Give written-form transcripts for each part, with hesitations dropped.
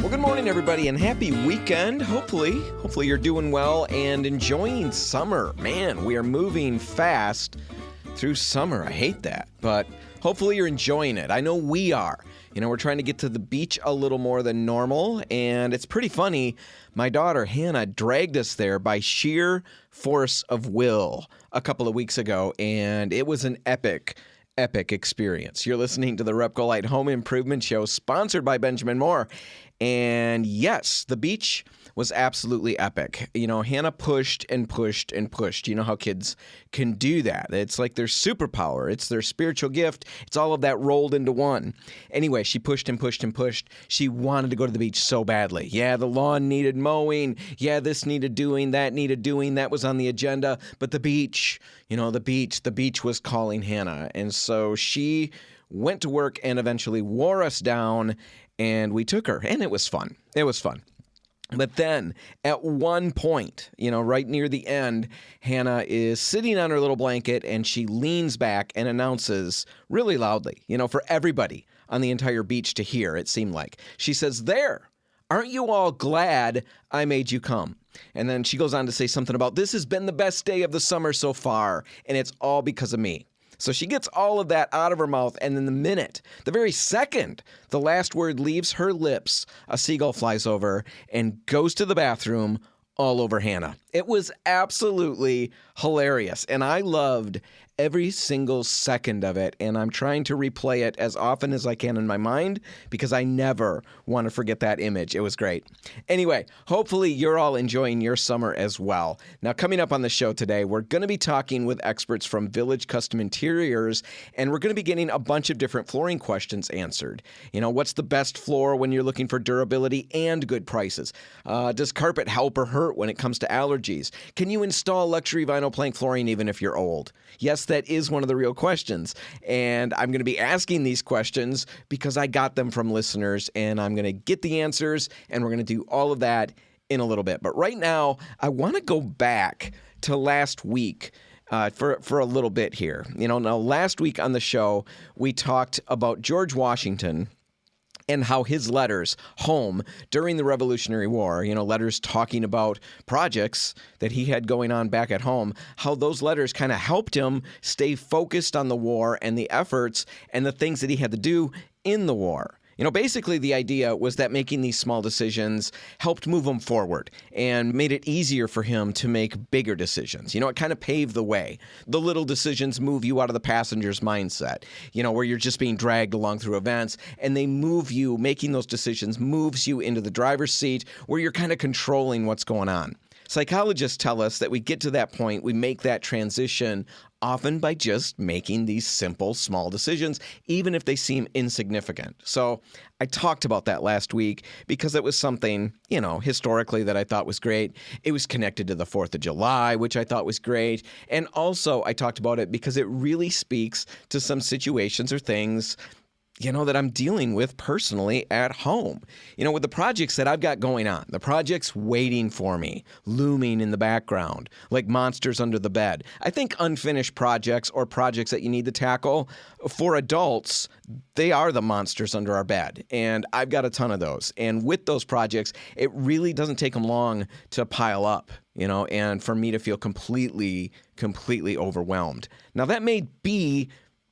Well, good morning, everybody, and happy weekend. Hopefully you're doing well and enjoying summer. Man, we are moving fast through summer. I hate that, but hopefully you're enjoying it. I know we are. You know, we're trying to get to the beach a little more than normal, and it's pretty funny. My daughter, Hannah, dragged us there by sheer force of will a couple of weeks ago, and it was an epic experience. You're listening to the Repcolite Home Improvement Show, sponsored by Benjamin Moore. And yes, the beach was absolutely epic. You know, Hannah pushed and pushed and pushed. You know how kids can do that. It's like their superpower. It's their spiritual gift. It's all of that rolled into one. Anyway, she pushed and pushed and pushed. She wanted to go to the beach so badly. Yeah, the lawn needed mowing. Yeah, this needed doing. That needed doing. That was on the agenda. But the beach, the beach was calling Hannah. And so she went to work and eventually wore us down. And we took her, and it was fun. It was fun. But then at one point, right near the end, Hannah is sitting on her little blanket, and she leans back and announces really loudly, for everybody on the entire beach to hear, it seemed like. She says, "There, aren't you all glad I made you come?" And then she goes on to say something about, "This has been the best day of the summer so far, and it's all because of me." So she gets all of that out of her mouth, and then the very second the last word leaves her lips, a seagull flies over and goes to the bathroom all over Hannah. It was absolutely hilarious, and I loved every single second of it, and I'm trying to replay it as often as I can in my mind because I never want to forget that image. It was great. Anyway, hopefully you're all enjoying your summer as well. Now, coming up on the show today, we're going to be talking with experts from Village Custom Interiors, and we're going to be getting a bunch of different flooring questions answered. What's the best floor when you're looking for durability and good prices? Does carpet help or hurt when it comes to allergies? Can you install luxury vinyl plank flooring even if you're old? Yes, that is one of the real questions. And I'm going to be asking these questions because I got them from listeners, and I'm going to get the answers, and we're going to do all of that in a little bit. But right now, I want to go back to last week for a little bit here. Now last week on the show, we talked about George Washington and how his letters home during the Revolutionary War, letters talking about projects that he had going on back at home, how those letters kind of helped him stay focused on the war and the efforts and the things that he had to do in the war. Basically the idea was that making these small decisions helped move him forward and made it easier for him to make bigger decisions. It kind of paved the way. The little decisions move you out of the passenger's mindset, where you're just being dragged along through events, and they move you, making those decisions moves you into the driver's seat where you're kind of controlling what's going on. Psychologists tell us that we get to that point, we make that transition often by just making these simple, small decisions, even if they seem insignificant. So I talked about that last week because it was something, historically that I thought was great. It was connected to the 4th of July, which I thought was great. And also I talked about it because it really speaks to some situations or things that I'm dealing with personally at home. With the projects that I've got going on, the projects waiting for me, looming in the background, like monsters under the bed. I think unfinished projects or projects that you need to tackle, for adults, they are the monsters under our bed. And I've got a ton of those. And with those projects, it really doesn't take them long to pile up, and for me to feel completely overwhelmed. Now, that may be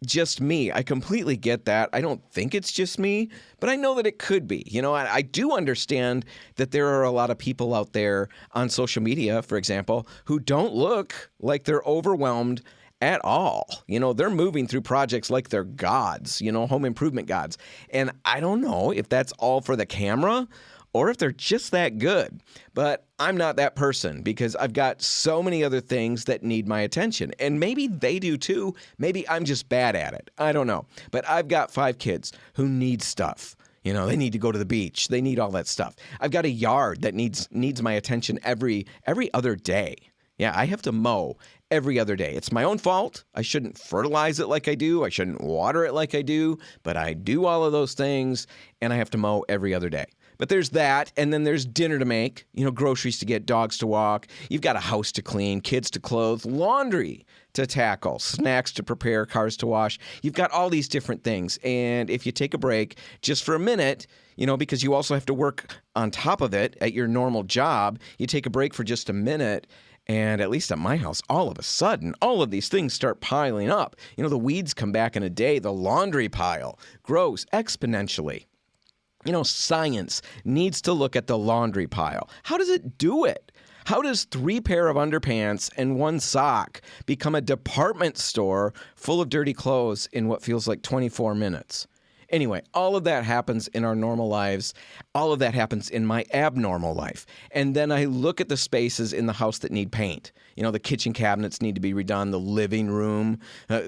just me. I completely get that. I don't think it's just me, but I know that it could be. I do understand that there are a lot of people out there on social media, for example, who don't look like they're overwhelmed at all. They're moving through projects like they're gods, home improvement gods. And I don't know if that's all for the camera or if they're just that good. But I'm not that person because I've got so many other things that need my attention. And maybe they do too. Maybe I'm just bad at it. I don't know. But I've got 5 kids who need stuff. They need to go to the beach. They need all that stuff. I've got a yard that needs my attention every other day. Yeah, I have to mow every other day. It's my own fault. I shouldn't fertilize it like I do. I shouldn't water it like I do. But I do all of those things, and I have to mow every other day. But there's that, and then there's dinner to make, groceries to get, dogs to walk. You've got a house to clean, kids to clothe, laundry to tackle, snacks to prepare, cars to wash. You've got all these different things. And if you take a break just for a minute, because you also have to work on top of it at your normal job, you take a break for just a minute. And at least at my house, all of a sudden, all of these things start piling up. The weeds come back in a day. The laundry pile grows exponentially. Science needs to look at the laundry pile. How does it do it? How does 3 pair of underpants and 1 sock become a department store full of dirty clothes in what feels like 24 minutes? Anyway, all of that happens in our normal lives. All of that happens in my abnormal life. And then I look at the spaces in the house that need paint. The kitchen cabinets need to be redone. The living room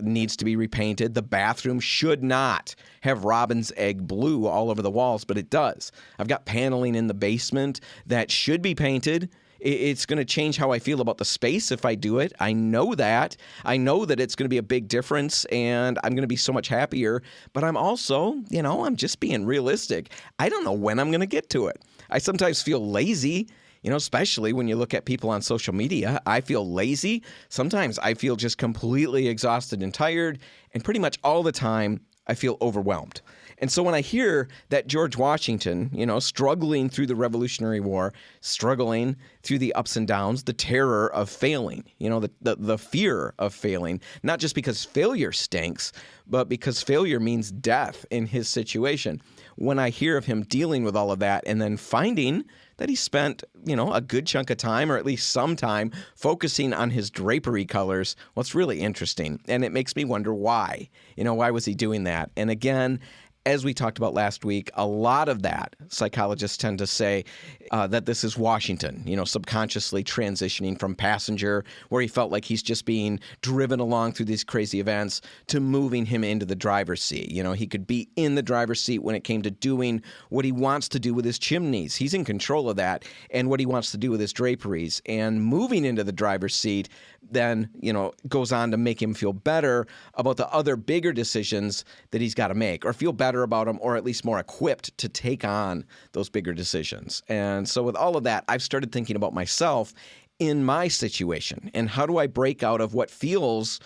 needs to be repainted. The bathroom should not have robin's egg blue all over the walls, but it does. I've got paneling in the basement that should be painted. It's going to change how I feel about the space if I do it. I know that. I know that it's going to be a big difference, and I'm going to be so much happier. But I'm also, I'm just being realistic. I don't know when I'm going to get to it. I sometimes feel lazy, especially when you look at people on social media. I feel lazy. Sometimes I feel just completely exhausted and tired, and pretty much all the time I feel overwhelmed. And so when I hear that George Washington, struggling through the Revolutionary War, struggling through the ups and downs, the terror of failing, the fear of failing, not just because failure stinks, but because failure means death in his situation. When I hear of him dealing with all of that and then finding that he spent, a good chunk of time, or at least some time, focusing on his drapery colors, well, it's really interesting. And it makes me wonder why. Why was he doing that? And again, as we talked about last week, a lot of that, psychologists tend to say that this is Washington, subconsciously transitioning from passenger, where he felt like he's just being driven along through these crazy events, to moving him into the driver's seat. He could be in the driver's seat when it came to doing what he wants to do with his chimneys. He's in control of that, and what he wants to do with his draperies. And moving into the driver's seat then, goes on to make him feel better about the other bigger decisions that he's got to make, or feel better about them, or at least more equipped to take on those bigger decisions. And so with all of that, I've started thinking about myself in my situation, and how do I break out of what feels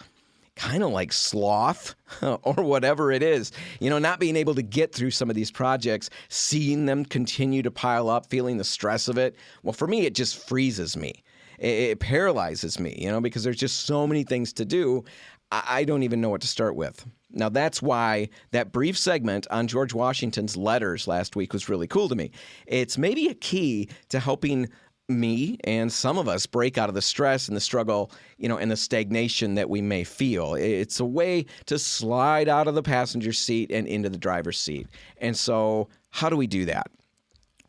kind of like sloth or whatever it is, not being able to get through some of these projects, seeing them continue to pile up, feeling the stress of it. Well, for me, it just freezes me. It paralyzes me, because there's just so many things to do. I don't even know what to start with. Now, that's why that brief segment on George Washington's letters last week was really cool to me. It's maybe a key to helping me and some of us break out of the stress and the struggle, and the stagnation that we may feel. It's a way to slide out of the passenger seat and into the driver's seat. And so how do we do that?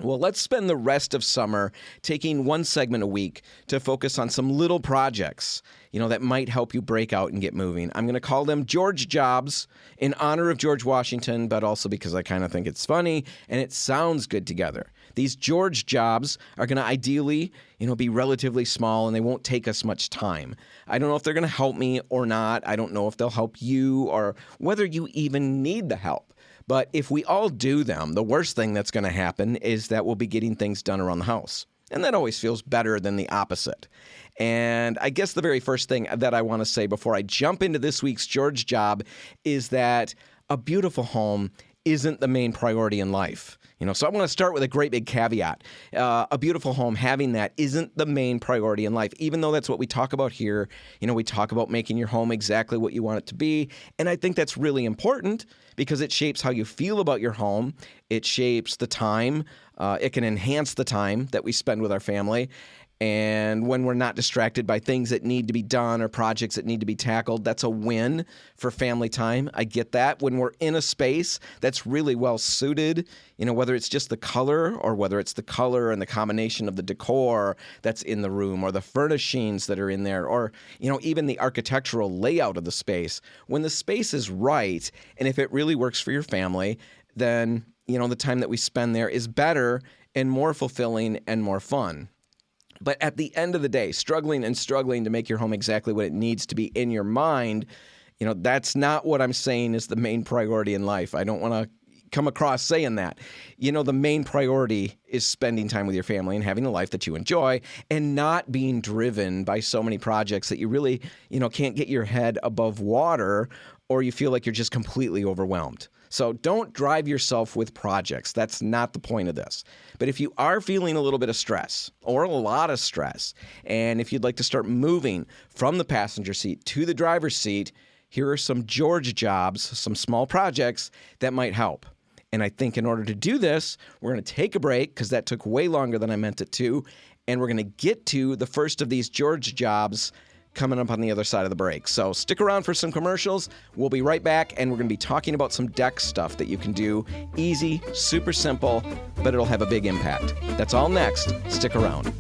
Well, let's spend the rest of summer taking one segment a week to focus on some little projects, that might help you break out and get moving. I'm going to call them George Jobs in honor of George Washington, but also because I kind of think it's funny and it sounds good together. These George Jobs are going to ideally, be relatively small, and they won't take us much time. I don't know if they're going to help me or not. I don't know if they'll help you, or whether you even need the help. But if we all do them, the worst thing that's going to happen is that we'll be getting things done around the house. And that always feels better than the opposite. And I guess the very first thing that I want to say before I jump into this week's George Job is that a beautiful home isn't the main priority in life. So I want to start with a great big caveat. A beautiful home, having that isn't the main priority in life, even though that's what we talk about here. We talk about making your home exactly what you want it to be. And I think that's really important because it shapes how you feel about your home. It shapes the time. It can enhance the time that we spend with our family. And when we're not distracted by things that need to be done or projects that need to be tackled, that's a win for family time. I get that. When we're in a space that's really well suited, whether it's just the color, or whether it's the color and the combination of the decor that's in the room, or the furnishings that are in there, or, even the architectural layout of the space. When the space is right, and if it really works for your family, then, the time that we spend there is better and more fulfilling and more fun. But at the end of the day, struggling to make your home exactly what it needs to be in your mind, that's not what I'm saying is the main priority in life. I don't want to come across saying that. The main priority is spending time with your family and having a life that you enjoy and not being driven by so many projects that you really, can't get your head above water, or you feel like you're just completely overwhelmed. So don't drive yourself with projects. That's not the point of this. But if you are feeling a little bit of stress or a lot of stress, and if you'd like to start moving from the passenger seat to the driver's seat, here are some George jobs, some small projects that might help. And I think in order to do this, we're going to take a break because that took way longer than I meant it to. And we're going to get to the first of these George jobs coming up on the other side of the break. So stick around for some commercials. We'll be right back, and we're going to be talking about some deck stuff that you can do. Easy, super simple, but it'll have a big impact. That's all next. Stick around.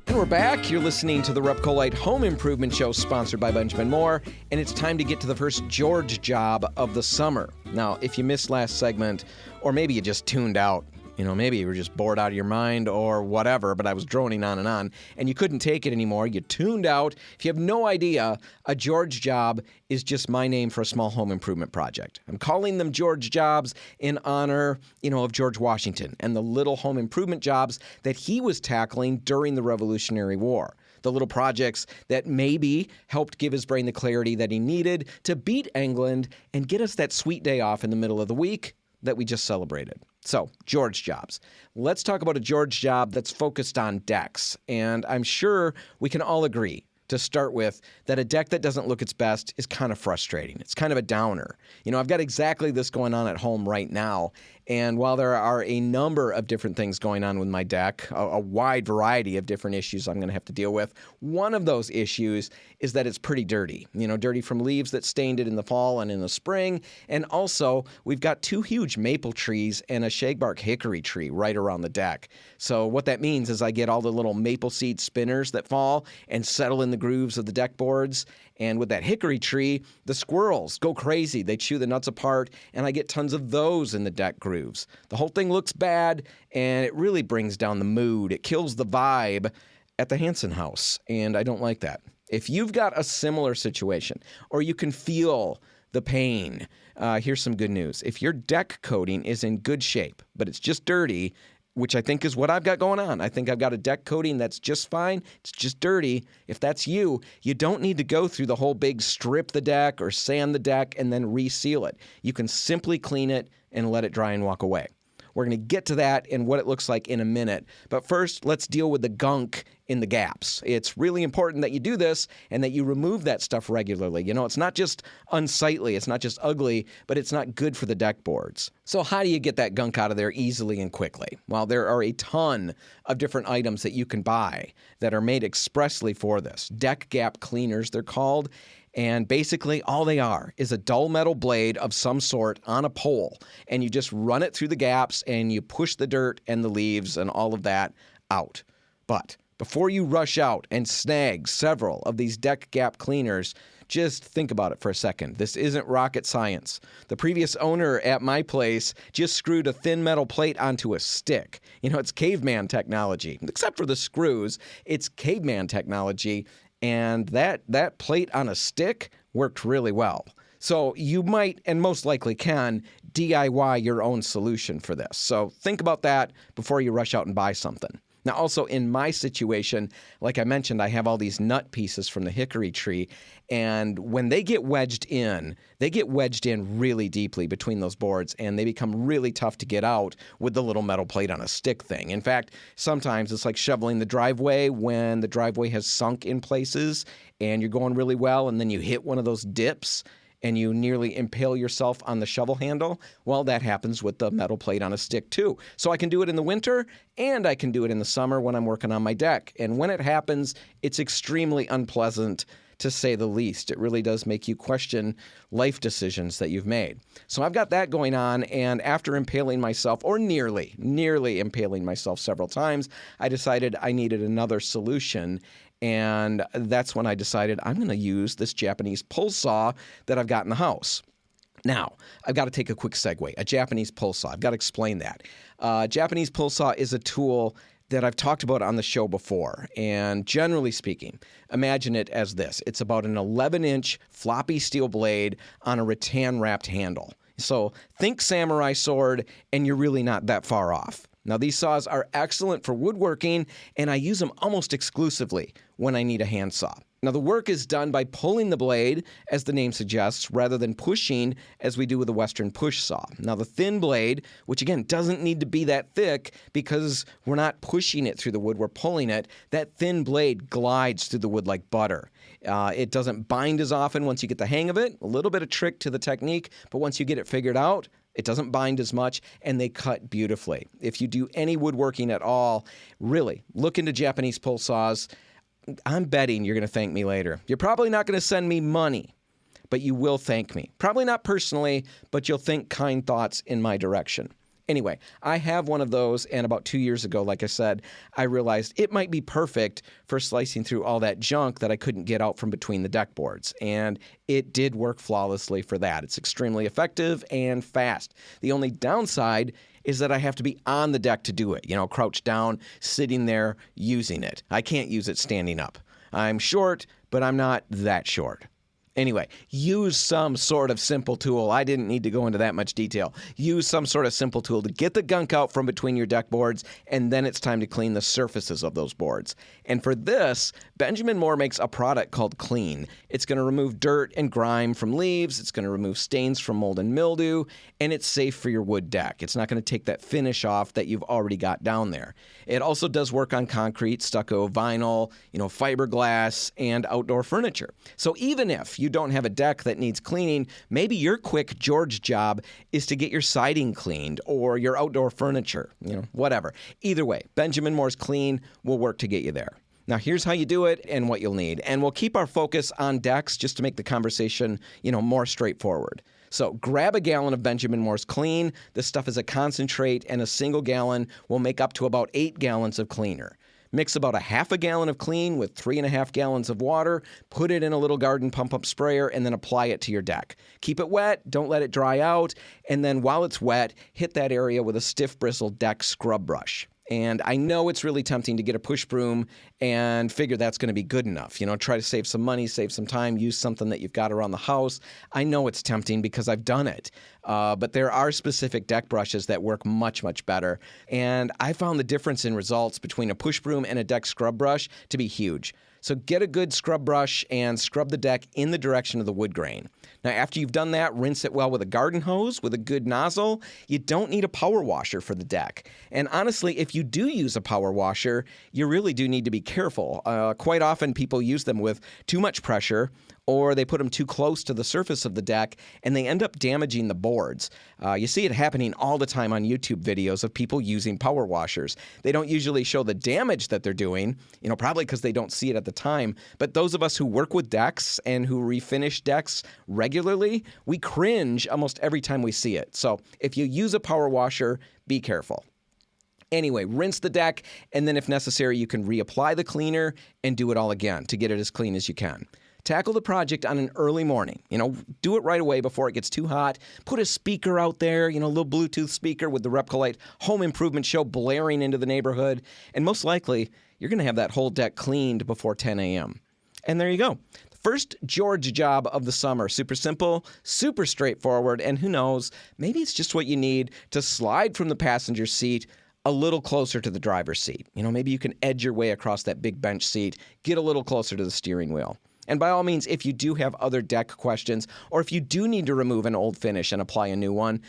And we're back. You're listening to the Repcolite Home Improvement Show, sponsored by Benjamin Moore, and it's time to get to the first George job of the summer. Now, if you missed last segment, or maybe you just tuned out, maybe you were just bored out of your mind or whatever, but I was droning on, and you couldn't take it anymore. You tuned out. If you have no idea, a George job is just my name for a small home improvement project. I'm calling them George jobs in honor, of George Washington and the little home improvement jobs that he was tackling during the Revolutionary War. The little projects that maybe helped give his brain the clarity that he needed to beat England and get us that sweet day off in the middle of the week that we just celebrated. So, George jobs. Let's talk about a George job that's focused on decks. And I'm sure we can all agree, to start with, that a deck that doesn't look its best is kind of frustrating. It's kind of a downer. I've got exactly this going on at home right now. And while there are a number of different things going on with my deck, a wide variety of different issues I'm going to have to deal with, one of those issues is that it's pretty dirty. Dirty from leaves that stained it in the fall and in the spring. And also, we've got 2 huge maple trees and a shagbark hickory tree right around the deck. So what that means is I get all the little maple seed spinners that fall and settle in the grooves of the deck boards. And with that hickory tree, the squirrels go crazy. They chew the nuts apart, and I get tons of those in the deck grooves. The whole thing looks bad, and it really brings down the mood. It kills the vibe at the Hansen house, and I don't like that. If you've got a similar situation, or you can feel the pain, here's some good news. If your deck coating is in good shape, but it's just dirty, which I think is what I've got going on. I think I've got a deck coating that's just fine. It's just dirty. If that's you, you don't need to go through the whole big strip the deck or sand the deck and then reseal it. You can simply clean it and let it dry and walk away. We're going to get to that and what it looks like in a minute. But first, let's deal with the gunk in the gaps. It's really important that you do this and that you remove that stuff regularly. It's not just unsightly, it's not just ugly, but it's not good for the deck boards. So how do you get that gunk out of there easily and quickly? Well, there are a ton of different items that you can buy that are made expressly for this. Deck gap cleaners, they're called. And basically, all they are is a dull metal blade of some sort on a pole. And you just run it through the gaps and you push the dirt and the leaves and all of that out. But before you rush out and snag several of these deck gap cleaners, just think about it for a second. This isn't rocket science. The previous owner at my place just screwed a thin metal plate onto a stick. It's caveman technology. Except for the screws, it's caveman technology. And that plate on a stick worked really well. So you might, and most likely can, DIY your own solution for this. So think about that before you rush out and buy something. Now, also in my situation, like I mentioned, I have all these nut pieces from the hickory tree, and when they get wedged in really deeply between those boards, and they become really tough to get out with the little metal plate on a stick thing. In fact, sometimes it's like shoveling the driveway when the driveway has sunk in places, and you're going really well, and then you hit one of those dips, and you nearly impale yourself on the shovel handle. Well, that happens with the metal plate on a stick too. So I can do it in the winter and I can do it in the summer when I'm working on my deck. And when it happens, it's extremely unpleasant, to say the least. It really does make you question life decisions that you've made. So I've got that going on, and after impaling myself, or nearly impaling myself several times, I decided I needed another solution. And that's when I decided I'm going to use this Japanese pull saw that I've got in the house. Now, I've got to take a quick segue. A Japanese pull saw. I've got to explain that. Japanese pull saw is a tool that I've talked about on the show before. And generally speaking, imagine it as this. It's about an 11-inch floppy steel blade on a rattan-wrapped handle. So think samurai sword, and you're really not that far off. Now, these saws are excellent for woodworking, and I use them almost exclusively when I need a handsaw. Now, the work is done by pulling the blade, as the name suggests, rather than pushing as we do with a Western push saw. Now, the thin blade, which again doesn't need to be that thick because we're not pushing it through the wood, we're pulling it, that thin blade glides through the wood like butter. It doesn't bind as often once you get the hang of it. A little bit of trick to the technique, but once you get it figured out, it doesn't bind as much, and they cut beautifully. If you do any woodworking at all, really, look into Japanese pull saws. I'm betting you're going to thank me later. You're probably not going to send me money, but you will thank me. Probably not personally, but you'll think kind thoughts in my direction. Anyway, I have one of those, and about 2 years ago, like I said, I realized it might be perfect for slicing through all that junk that I couldn't get out from between the deck boards, and it did work flawlessly for that. It's extremely effective and fast. The only downside is that I have to be on the deck to do it, crouched down, sitting there, using it. I can't use it standing up. I'm short, but I'm not that short. Anyway, use some sort of simple tool. I didn't need to go into that much detail. Use some sort of simple tool to get the gunk out from between your deck boards, and then it's time to clean the surfaces of those boards. And for this, Benjamin Moore makes a product called Clean. It's going to remove dirt and grime from leaves. It's going to remove stains from mold and mildew, and it's safe for your wood deck. It's not going to take that finish off that you've already got down there. It also does work on concrete, stucco, vinyl, fiberglass, and outdoor furniture. So even if you don't have a deck that needs cleaning, maybe your quick George job is to get your siding cleaned or your outdoor furniture, whatever. Either way, Benjamin Moore's Clean will work to get you there. Now, here's how you do it and what you'll need. And we'll keep our focus on decks just to make the conversation, more straightforward. So grab a gallon of Benjamin Moore's Clean. This stuff is a concentrate, and a single gallon will make up to about 8 gallons of cleaner. Mix about a half a gallon of Clean with 3.5 gallons of water, put it in a little garden pump-up sprayer, and then apply it to your deck. Keep it wet, don't let it dry out, and then while it's wet, hit that area with a stiff bristled deck scrub brush. And I know it's really tempting to get a push broom and figure that's going to be good enough. Try to save some money, save some time, use something that you've got around the house. I know it's tempting because I've done it. But there are specific deck brushes that work much, much better. And I found the difference in results between a push broom and a deck scrub brush to be huge. So get a good scrub brush and scrub the deck in the direction of the wood grain. Now, after you've done that, rinse it well with a garden hose with a good nozzle. You don't need a power washer for the deck. And honestly, if you do use a power washer, you really do need to be careful. Quite often, people use them with too much pressure, or they put them too close to the surface of the deck, and they end up damaging the boards. You see it happening all the time on YouTube videos of people using power washers. They don't usually show the damage that they're doing, probably because they don't see it at the time. But those of us who work with decks and who refinish decks regularly, we cringe almost every time we see it. So if you use a power washer, be careful. Anyway, rinse the deck, and then if necessary, you can reapply the cleaner and do it all again to get it as clean as you can. Tackle the project on an early morning. Do it right away before it gets too hot. Put a speaker out there, a little Bluetooth speaker with the Repcolite Home Improvement Show blaring into the neighborhood. And most likely, you're going to have that whole deck cleaned before 10 a.m. And there you go. First George job of the summer. Super simple, super straightforward, and who knows, maybe it's just what you need to slide from the passenger seat a little closer to the driver's seat. Maybe you can edge your way across that big bench seat, get a little closer to the steering wheel. And by all means, if you do have other deck questions, or if you do need to remove an old finish and apply a new one,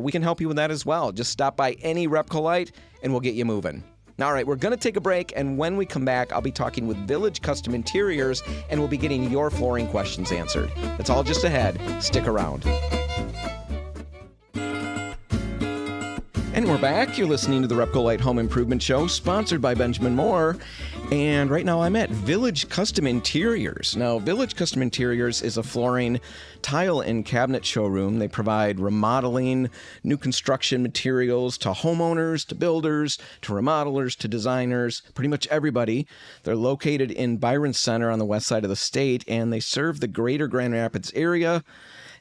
we can help you with that as well. Just stop by any Repcolite and we'll get you moving. All right, we're going to take a break, and when we come back, I'll be talking with Village Custom Interiors, and we'll be getting your flooring questions answered. That's all just ahead. Stick around. And we're back. You're listening to the Repcolite Home Improvement Show, sponsored by Benjamin Moore. And right now I'm at Village Custom Interiors. Now, Village Custom Interiors is a flooring, tile, and cabinet showroom. They provide remodeling, new construction materials to homeowners, to builders, to remodelers, to designers, pretty much everybody. They're located in Byron Center on the west side of the state, and they serve the greater Grand Rapids area.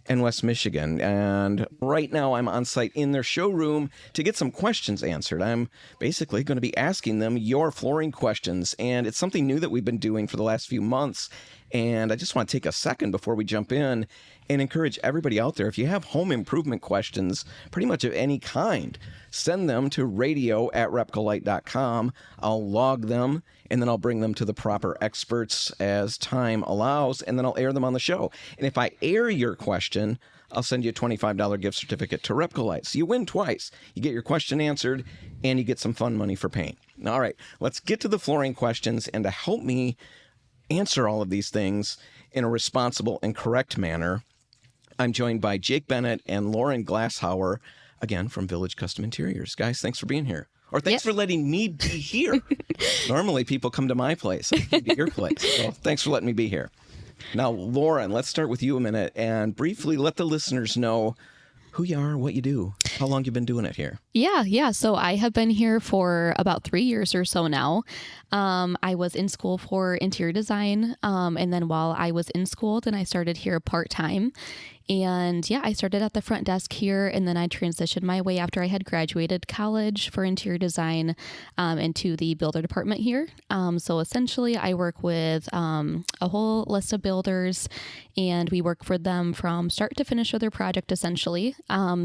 in West Michigan. And right now I'm on site in their showroom to get some questions answered. I'm basically going to be asking them your flooring questions. And it's something new that we've been doing for the last few months. And I just want to take a second before we jump in and encourage everybody out there, if you have home improvement questions, pretty much of any kind, send them to radio@repcolite.com. I'll log them, and then I'll bring them to the proper experts as time allows, and then I'll air them on the show. And if I air your question, I'll send you a $25 gift certificate to Repcolite. So you win twice. You get your question answered, and you get some fun money for paint. All right, let's get to the flooring questions, and to help me answer all of these things in a responsible and correct manner, I'm joined by Jake Bennett and Lauren Glasshauer, again, from Village Custom Interiors. Guys, thanks for being here. Or thanks for letting me be here. Normally, people come to my place. I come to your place. So thanks for letting me be here. Now, Lauren, let's start with you a minute and briefly let the listeners know who you are, what you do, how long you've been doing it here. Yeah. So I have been here for about 3 years or so now. I was in school for interior design. And then while I was in school, then I started here part-time. And yeah, I started at the front desk here, and then I transitioned my way after I had graduated college for interior design into the builder department here. So essentially, I work with a whole list of builders, and we work for them from start to finish of their project, essentially.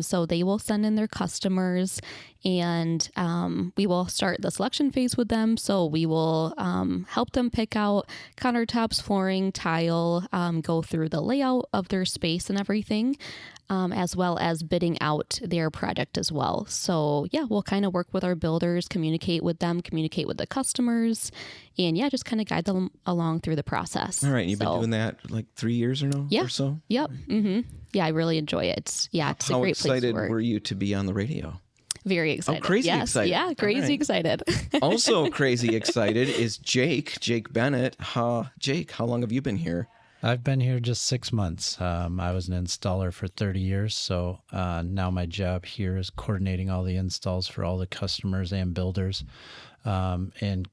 So they will send in their customers, and we will start the selection phase with them. So we will help them pick out countertops, flooring, tile, go through the layout of their space and everything, as well as bidding out their project as well. So yeah, we'll kind of work with our builders, communicate with them, communicate with the customers, and yeah, just kind of guide them along through the process. All right. You've been doing that like 3 years or so? Yep. Mm-hmm. Yeah, I really enjoy it. Yeah, it's a great place to work. How excited were you to be on the radio? Very excited. Oh, crazy excited. Yeah, crazy excited. Also crazy excited is Jake Bennett. Jake, how long have you been here? I've been here just 6 months. I was an installer for 30 years, so now my job here is coordinating all the installs for all the customers and builders, and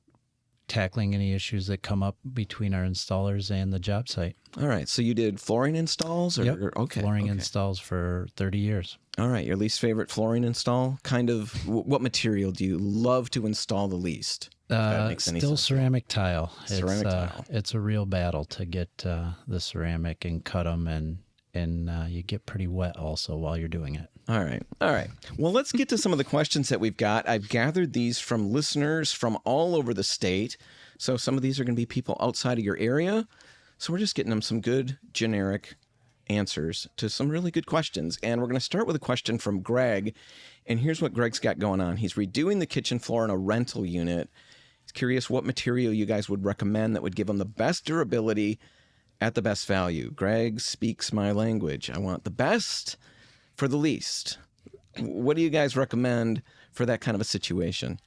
tackling any issues that come up between our installers and the job site. All right, so you did flooring installs? Yep, flooring installs for 30 years. All right, your least favorite flooring install? Kind of, what material do you love to install the least? Still ceramic tile. Ceramic tile. It's a real battle to get the ceramic and cut them, and you get pretty wet also while you're doing it. All right. Well, let's get to some of the questions that we've got. I've gathered these from listeners from all over the state. So some of these are going to be people outside of your area. So we're just getting them some good generic answers to some really good questions. And we're going to start with a question from Greg. And here's what Greg's got going on. He's redoing the kitchen floor in a rental unit. He's curious what material you guys would recommend that would give him the best durability at the best value. Greg speaks my language. I want the best for the least. What do you guys recommend for that kind of a situation?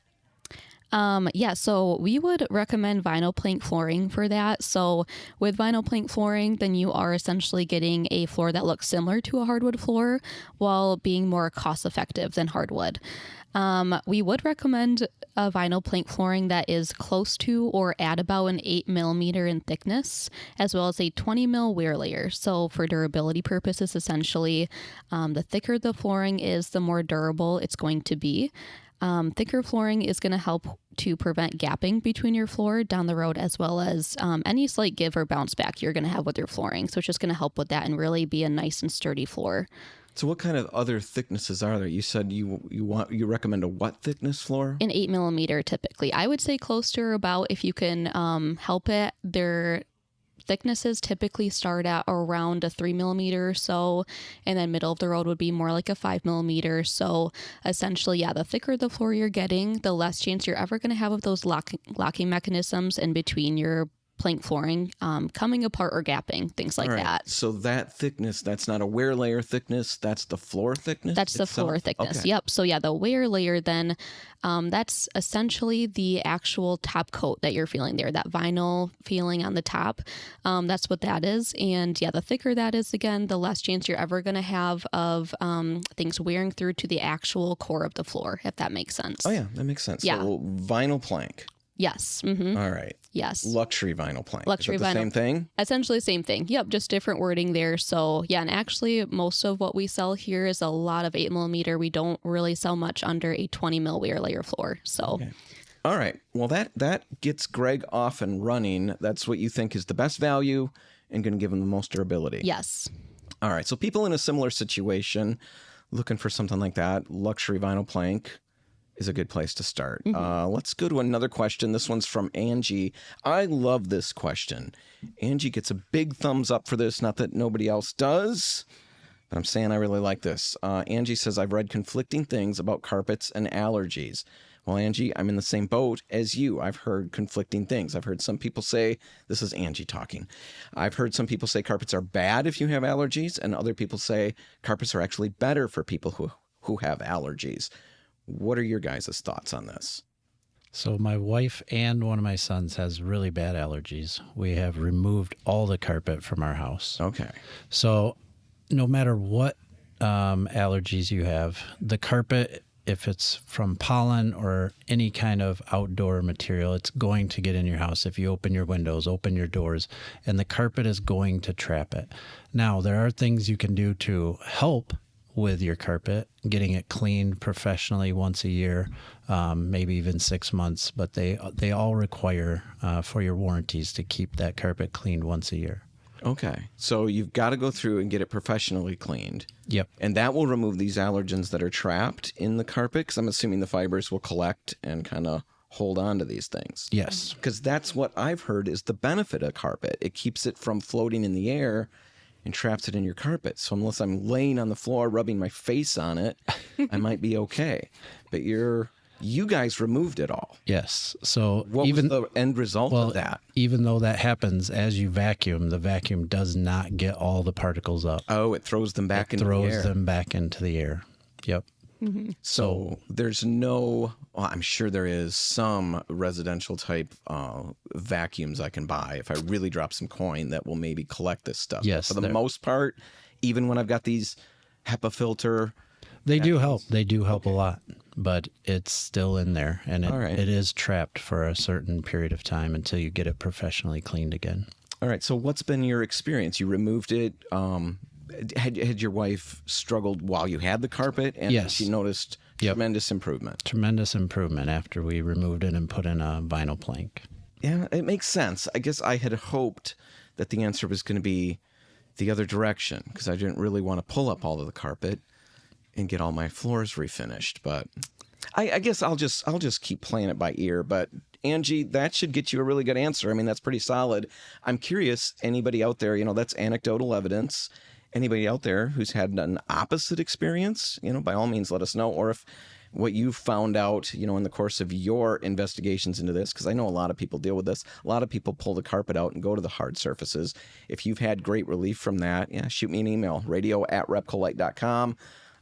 So we would recommend vinyl plank flooring for that. So with vinyl plank flooring, then you are essentially getting a floor that looks similar to a hardwood floor while being more cost effective than hardwood. We would recommend a vinyl plank flooring that is close to or at about an 8 millimeter in thickness, as well as a 20 mil wear layer. So for durability purposes, essentially, the thicker the flooring is, the more durable it's going to be. Thicker flooring is going to help to prevent gapping between your floor down the road, as well as any slight give or bounce back you're going to have with your flooring. So it's just going to help with that and really be a nice and sturdy floor. So what kind of other thicknesses are there? You said you recommend a what thickness floor? An 8 millimeter typically. I would say close to or about, if you can help it. Their thicknesses typically start at around a 3 millimeter or so, and then middle of the road would be more like a 5 millimeter. So essentially, yeah, the thicker the floor you're getting, the less chance you're ever going to have of those locking mechanisms in between your plank flooring coming apart or gapping, things like that. So that thickness, that's not a wear layer thickness, that's the floor thickness? That's the floor thickness, okay. Yep. So yeah, the wear layer then, that's essentially the actual top coat that you're feeling there, that vinyl feeling on the top. That's what that is. And yeah, the thicker that is, again, the less chance you're ever going to have of things wearing through to the actual core of the floor, if that makes sense. Oh yeah, that makes sense. Yeah. So vinyl plank. Yes. Mm-hmm. All right. Yes. Luxury vinyl plank. Luxury Is that the vinyl. same thing? Essentially same thing. Yep, just different wording there. So yeah, and actually most of what we sell here is a lot of 8mm. We don't really sell much under a 20mm wear layer floor. So Okay. All right. Well, that gets Greg off and running. That's what you think is the best value and going to give him the most durability. yes. All right. So people in a similar situation looking for something like that, luxury vinyl plank is a good place to start. Let's go to another question. This one's from Angie. I love this question. Angie gets a big thumbs up for this. Not that nobody else does, but I'm saying I really like this. Angie says, I've read conflicting things about carpets and allergies. Well, Angie, I'm in the same boat as you. I've heard conflicting things. I've heard some people say, this is Angie talking. I've heard some people say carpets are bad if you have allergies, and other people say carpets are actually better for people who have allergies. What are your guys' thoughts on this? So my wife and one of my sons has really bad allergies. We have removed all the carpet from our house. Okay. So no matter what allergies you have, the carpet, if it's from pollen or any kind of outdoor material, it's going to get in your house. If you open your windows, open your doors, and the carpet is going to trap it. Now, there are things you can do to help with your carpet, getting it cleaned professionally once a year, maybe even 6 months, but they all require for your warranties to keep that carpet cleaned once a year. Okay. So you've got to go through and get it professionally cleaned. Yep. And that will remove these allergens that are trapped in the carpet, because I'm assuming the fibers will collect and kind of hold on to these things. Yes. Because that's what I've heard is the benefit of carpet. It keeps it from floating in the air and traps it in your carpet. So unless I'm laying on the floor rubbing my face on it, I might be okay. But you guys removed it all. Yes. So What was the end result of that? Even though that happens as you vacuum, the vacuum does not get all the particles up. Oh, it throws them back into the air. Throws them back into the air. Yep. So there's no, well, I'm sure there is some residential type vacuums I can buy if I really drop some coin that will maybe collect this stuff. Yes, But for the most part, even when I've got these HEPA filter, They do help. They do help a lot, but it's still in there, and All right. it is trapped for a certain period of time until you get it professionally cleaned again. all right. So what's been your experience? You removed it. Had your wife struggled while you had the carpet, and Yes. she noticed Yep. tremendous improvement? Tremendous improvement after we removed it and put in a vinyl plank. Yeah, it makes sense. I guess I had hoped that the answer was going to be the other direction, because I didn't really want to pull up all of the carpet and get all my floors refinished. But I guess I'll just keep playing it by ear. But Angie, that should get you a really good answer. I mean, that's pretty solid. I'm curious, anybody out there, that's anecdotal evidence. Anybody out there who's had an opposite experience, by all means, let us know. Or if what you found out, in the course of your investigations into this, because I know a lot of people deal with this. A lot of people pull the carpet out and go to the hard surfaces. If you've had great relief from that, shoot me an email, radio@repcolite.com.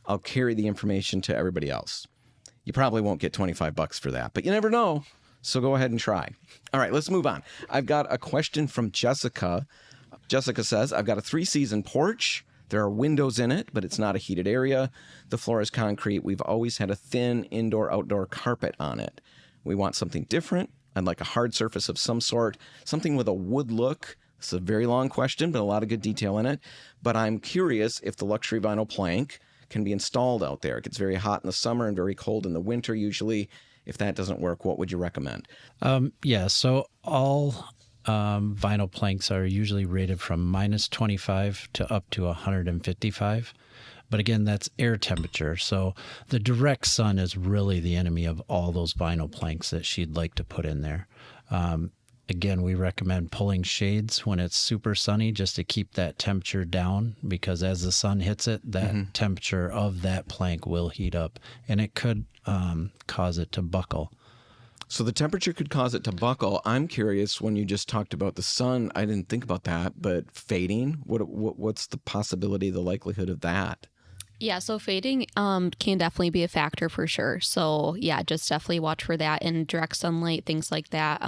I'll carry the information to everybody else. You probably won't get $25 for that, but you never know. So go ahead and try. All right, let's move on. I've got a question from Jessica. Jessica says, I've got a 3-season porch. There are windows in it, but it's not a heated area. The floor is concrete. We've always had a thin indoor-outdoor carpet on it. We want something different. I'd like a hard surface of some sort, something with a wood look. This is a very long question, but a lot of good detail in it. But I'm curious if the luxury vinyl plank can be installed out there. It gets very hot in the summer and very cold in the winter usually. If that doesn't work, what would you recommend? So all vinyl planks are usually rated from -25 to up to 155. But again, that's air temperature. So the direct sun is really the enemy of all those vinyl planks that she'd like to put in there. Again, we recommend pulling shades when it's super sunny just to keep that temperature down, because as the sun hits it, that temperature of that plank will heat up, and it could cause it to buckle. So the temperature could cause it to buckle. I'm curious, when you just talked about the sun, I didn't think about that, but fading, what's the possibility, the likelihood of that? Yeah, so fading can definitely be a factor for sure. So yeah, just definitely watch for that in direct sunlight, things like that.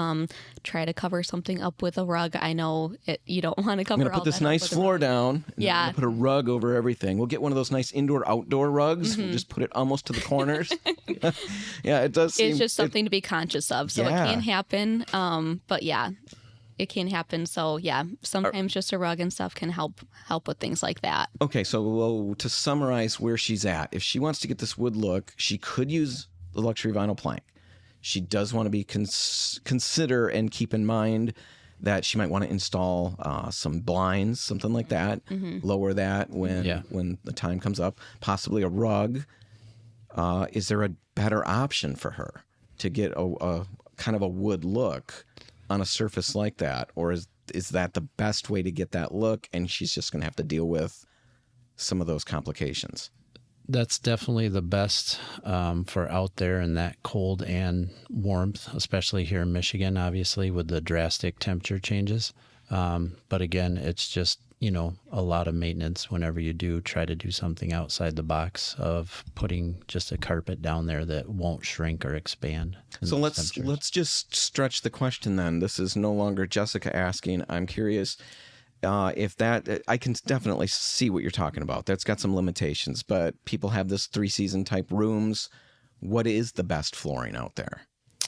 Try to cover something up with a rug. I know you don't want to cover. I'm gonna put this nice floor down. And Yeah, I'm gonna put a rug over everything. We'll get one of those nice indoor-outdoor rugs. We'll just put it almost to the corners. Yeah, it does. It's just something to be conscious of. So Yeah. it can happen. But yeah, it can happen. So yeah, sometimes just a rug and stuff can help with things like that. Okay, so to summarize where she's at, if she wants to get this wood look, she could use the luxury vinyl plank. She does want to be consider and keep in mind that she might want to install some blinds, something like that. Lower that when the time comes up. Possibly a rug. Is there a better option for her to get a kind of a wood look on a surface like that, or is that the best way to get that look, and she's just going to have to deal with some of those complications? That's definitely the best for out there in that cold and warmth, especially here in Michigan, obviously, with the drastic temperature changes. But again, it's just, a lot of maintenance whenever you do try to do something outside the box of putting just a carpet down there that won't shrink or expand. So let's just stretch the question then. This is no longer Jessica asking. I'm curious if that, I can definitely see what you're talking about. That's got some limitations, but people have this 3-season type rooms. What is the best flooring out there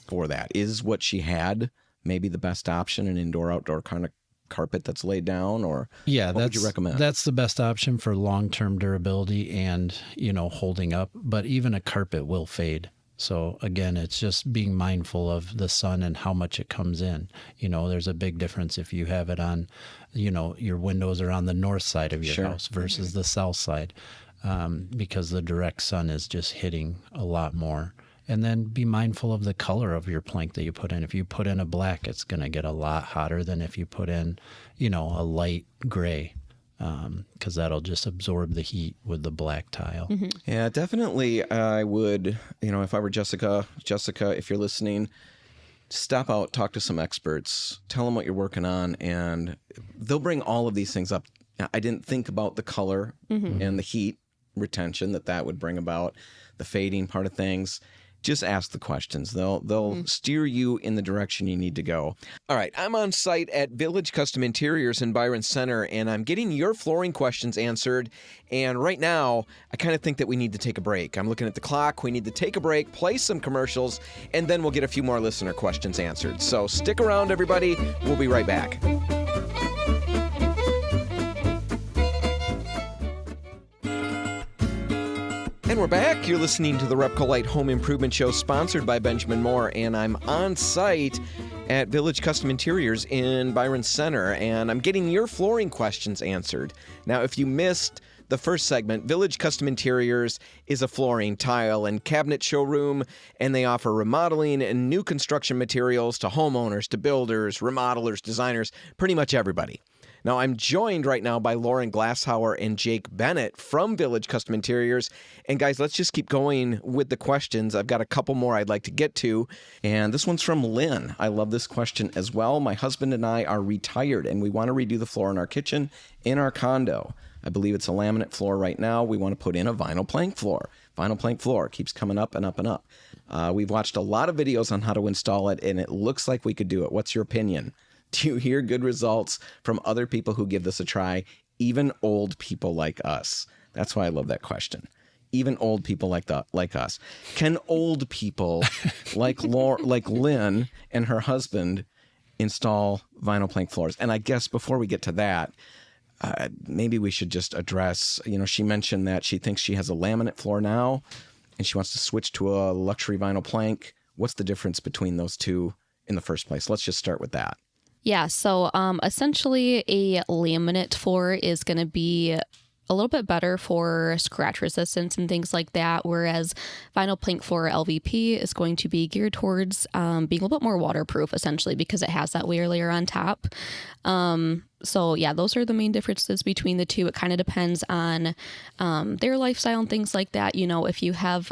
for that? Is what she had maybe the best option, an indoor-outdoor kind of carpet that's laid down, or what would you recommend? That's the best option for long-term durability and, holding up. But even a carpet will fade. So again, it's just being mindful of the sun and how much it comes in. There's a big difference if you have it on, your windows are on the north side of your house versus the south side, because the direct sun is just hitting a lot more. And then be mindful of the color of your plank that you put in. If you put in a black, it's going to get a lot hotter than if you put in, a light gray, because that'll just absorb the heat with the black tile. Yeah, definitely. I would, if I were Jessica, if you're listening, stop out, talk to some experts, tell them what you're working on, and they'll bring all of these things up. I didn't think about the color and the heat retention that would bring about, the fading part of things. Just ask the questions. They'll steer you in the direction you need to go. All right, I'm on site at Village Custom Interiors in Byron Center, and I'm getting your flooring questions answered. And right now, I kind of think that we need to take a break. I'm looking at the clock. We need to take a break, play some commercials, and then we'll get a few more listener questions answered. So stick around, everybody. We'll be right back. And we're back. You're listening to the Repcolite Home Improvement Show, sponsored by Benjamin Moore, and I'm on site at Village Custom Interiors in Byron Center, and I'm getting your flooring questions answered. Now, if you missed the first segment, Village Custom Interiors is a flooring, tile, and cabinet showroom, and they offer remodeling and new construction materials to homeowners, to builders, remodelers, designers, pretty much everybody. Now, I'm joined right now by Lauren Glasshauer and Jake Bennett from Village Custom Interiors. And guys, let's just keep going with the questions. I've got a couple more I'd like to get to. And this one's from Lynn. I love this question as well. My husband and I are retired, and we want to redo the floor in our kitchen in our condo. I believe it's a laminate floor right now. We want to put in a vinyl plank floor. Vinyl plank floor keeps coming up and up and up. We've watched a lot of videos on how to install it, and it looks like we could do it. What's your opinion? Do you hear good results from other people who give this a try, even old people like us? That's why I love that question. Even old people like us. Can old people like Lynn and her husband install vinyl plank floors? And I guess before we get to that, maybe we should just address, she mentioned that she thinks she has a laminate floor now and she wants to switch to a luxury vinyl plank. What's the difference between those two in the first place? Let's just start with that. Yeah, so essentially a laminate floor is going to be a little bit better for scratch resistance and things like that, whereas vinyl plank floor LVP is going to be geared towards being a little bit more waterproof, essentially, because it has that wear layer on top. So yeah, those are the main differences between the two. It kind of depends on their lifestyle and things like that. If you have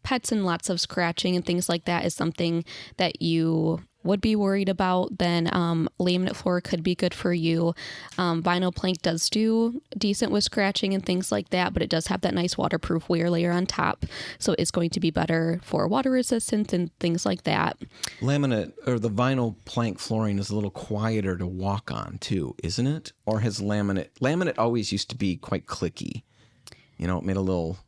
pets and lots of scratching and things like that is something that you would be worried about, then laminate floor could be good for you. Vinyl plank does do decent with scratching and things like that, but it does have that nice waterproof wear layer on top. So it's going to be better for water resistance and things like that. Laminate or the vinyl plank flooring is a little quieter to walk on too, isn't it? Or has laminate always used to be quite clicky? You know, it made a little,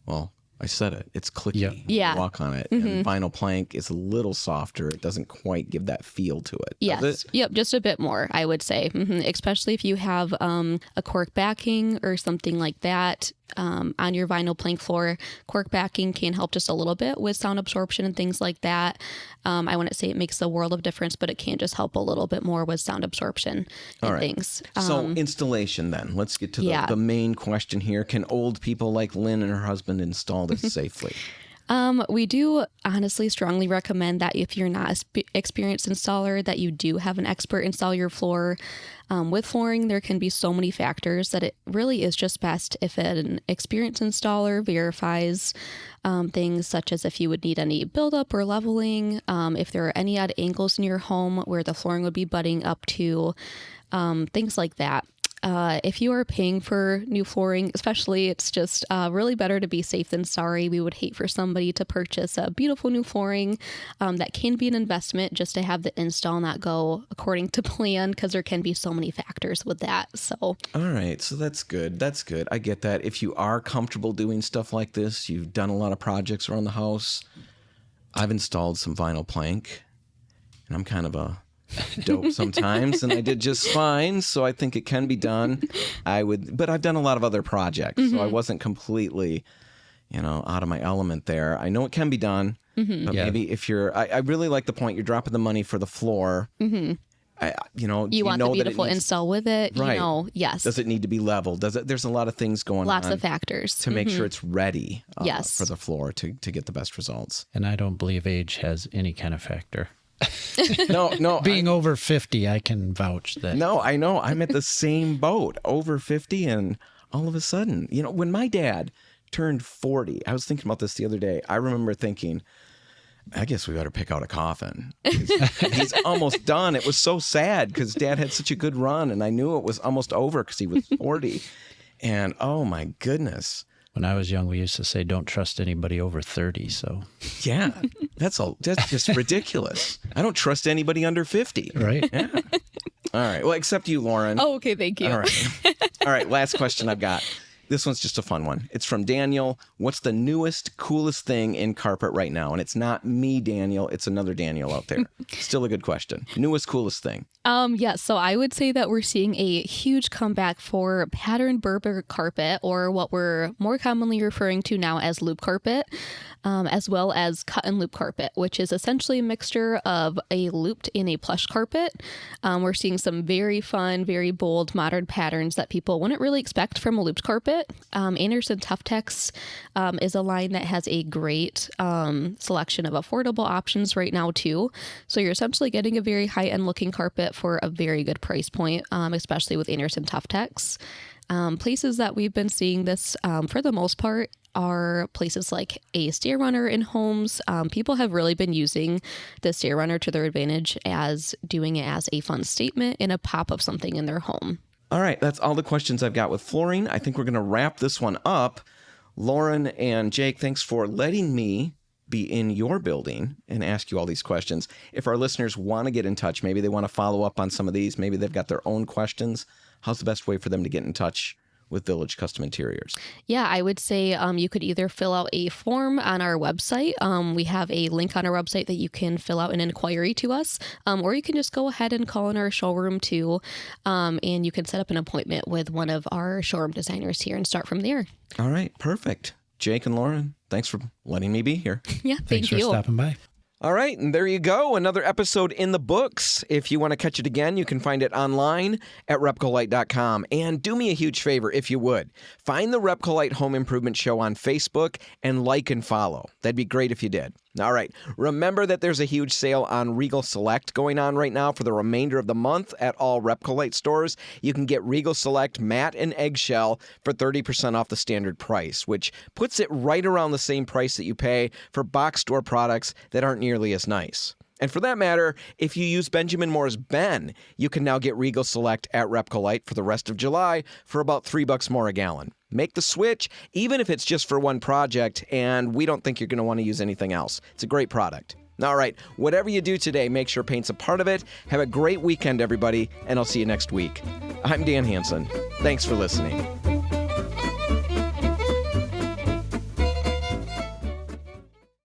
well, I said it. It's clicky. Yep. Yeah. Walk on it. And vinyl plank is a little softer. It doesn't quite give that feel to it. Yes. Does it? Yep. Just a bit more, I would say. Especially if you have a cork backing or something like that on your vinyl plank floor. Cork backing can help just a little bit with sound absorption and things like that. I wouldn't say it makes a world of difference, but it can just help a little bit more with sound absorption and things. So installation then. Let's get to the main question here. Can old people like Lynn and her husband install this safely? We do honestly strongly recommend that if you're not an experienced installer, that you do have an expert install your floor. With flooring, there can be so many factors that it really is just best if an experienced installer verifies things such as if you would need any buildup or leveling, if there are any odd angles in your home where the flooring would be butting up to, things like that. If you are paying for new flooring, especially, it's just really better to be safe than sorry. We would hate for somebody to purchase a beautiful new flooring that can be an investment just to have the install not go according to plan, because there can be so many factors with that. So, all right. So that's good. That's good. I get that. If you are comfortable doing stuff like this, you've done a lot of projects around the house. I've installed some vinyl plank, and I'm kind of a dope sometimes, and I did just fine, so I think it can be done. But I've done a lot of other projects, so I wasn't completely, out of my element there. I know it can be done, but maybe if I really like the point, you're dropping the money for the floor. you want the beautiful install with it, right. Yes. Does it need to be leveled? There's a lot of things going on. Lots of factors. To make sure it's ready Yes. for the floor to get the best results. And I don't believe age has any kind of factor. No. Being over 50, I can vouch that. No, I know. I'm at the same boat, over 50, and all of a sudden, when my dad turned 40, I was thinking about this the other day. I remember thinking, I guess we better pick out a coffin. He's almost done. It was so sad because Dad had such a good run, and I knew it was almost over because he was 40. And oh my goodness. When I was young, we used to say, don't trust anybody over 30. So yeah, that's just ridiculous. I don't trust anybody under 50. Right. Yeah. All right. Well, except you, Lauren. Oh, okay. Thank you. All right. Last question I've got. This one's just a fun one. It's from Daniel. What's the newest, coolest thing in carpet right now? And it's not me, Daniel. It's another Daniel out there. Still a good question. Newest, coolest thing. Yeah, so I would say that we're seeing a huge comeback for patterned Berber carpet, or what we're more commonly referring to now as loop carpet, as well as cut and loop carpet, which is essentially a mixture of a looped and a plush carpet. We're seeing some very fun, very bold, modern patterns that people wouldn't really expect from a looped carpet. Anderson Tuftex is a line that has a great selection of affordable options right now too. So you're essentially getting a very high-end looking carpet for a very good price point, especially with Anderson Tuftex. Places that we've been seeing this for the most part are places like a stair runner in homes. People have really been using the stair runner to their advantage, as doing it as a fun statement and a pop of something in their home. All right, that's all the questions I've got with flooring. I think we're going to wrap this one up. Lauren and Jake, thanks for letting me be in your building and ask you all these questions. If our listeners want to get in touch, maybe they want to follow up on some of these, maybe they've got their own questions, how's the best way for them to get in touch with Village Custom Interiors? Yeah, I would say you could either fill out a form on our website. We have a link on our website that you can fill out an inquiry to us, or you can just go ahead and call in our showroom too, and you can set up an appointment with one of our showroom designers here and start from there. All right, perfect. Jake and Lauren, thanks for letting me be here. Yeah, Thanks for stopping by. All right, and there you go. Another episode in the books. If you want to catch it again, you can find it online at repcolite.com. And do me a huge favor, if you would. Find the Repcolite Home Improvement Show on Facebook and like and follow. That'd be great if you did. All right, remember that there's a huge sale on Regal Select going on right now for the remainder of the month at all Repcolite stores. You can get Regal Select matte and eggshell for 30% off the standard price, which puts it right around the same price that you pay for box store products that aren't nearly as nice. And for that matter, if you use Benjamin Moore's Ben, you can now get Regal Select at Repcolite for the rest of July for about $3 more a gallon. Make the switch, even if it's just for one project, and we don't think you're going to want to use anything else. It's a great product. All right, whatever you do today, make sure paint's a part of it. Have a great weekend, everybody, and I'll see you next week. I'm Dan Hansen. Thanks for listening.